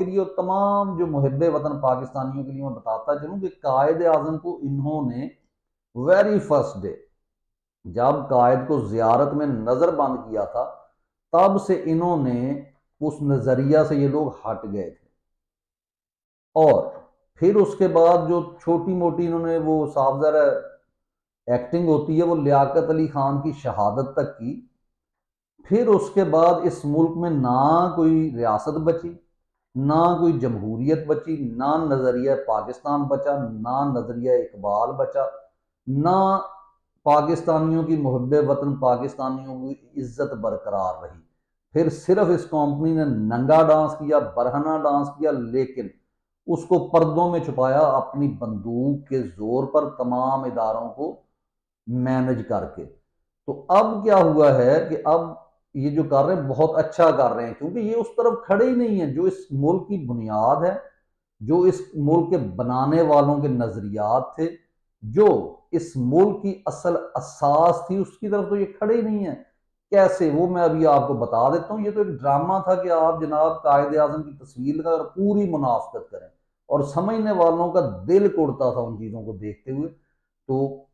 کے لیے اور تمام جو محب وطن پاکستانیوں کے لیے میں بتاتا چلوں کہ قائد اعظم کو انہوں نے ویری فرسٹ ڈے جب قائد کو زیارت میں نظر بند کیا تھا تب سے انہوں نے اس نظریہ سے یہ لوگ ہٹ گئے تھے، اور پھر اس کے بعد جو چھوٹی موٹی انہوں نے وہ صاف ظاہر ایکٹنگ ہوتی ہے وہ لیاقت علی خان کی شہادت تک کی، پھر اس کے بعد اس ملک میں نہ کوئی ریاست بچی، نہ کوئی جمہوریت بچی، نہ نظریہ پاکستان بچا، نہ نظریہ اقبال بچا، نہ پاکستانیوں کی محب وطن پاکستانیوں کی عزت برقرار رہی۔ پھر صرف اس کمپنی نے ننگا ڈانس کیا، برہنہ ڈانس کیا، لیکن اس کو پردوں میں چھپایا اپنی بندوق کے زور پر تمام اداروں کو مینج کر کے۔ تو اب کیا ہوا ہے کہ اب یہ جو کر رہے ہیں بہت اچھا کر رہے ہیں، کیونکہ یہ اس طرف کھڑے ہی نہیں ہیں جو اس ملک کی بنیاد ہے، جو اس ملک کے بنانے والوں کے نظریات تھے، جو اس ملک کی اصل اساس تھی، اس کی طرف تو یہ کھڑے ہی نہیں ہیں۔ کیسے؟ وہ میں ابھی آپ کو بتا دیتا ہوں۔ یہ تو ایک ڈرامہ تھا کہ آپ جناب قائد اعظم کی تصویر لگا کر پوری منافقت کریں، اور سمجھنے والوں کا دل اڑتا تھا ان چیزوں کو دیکھتے ہوئے۔ تو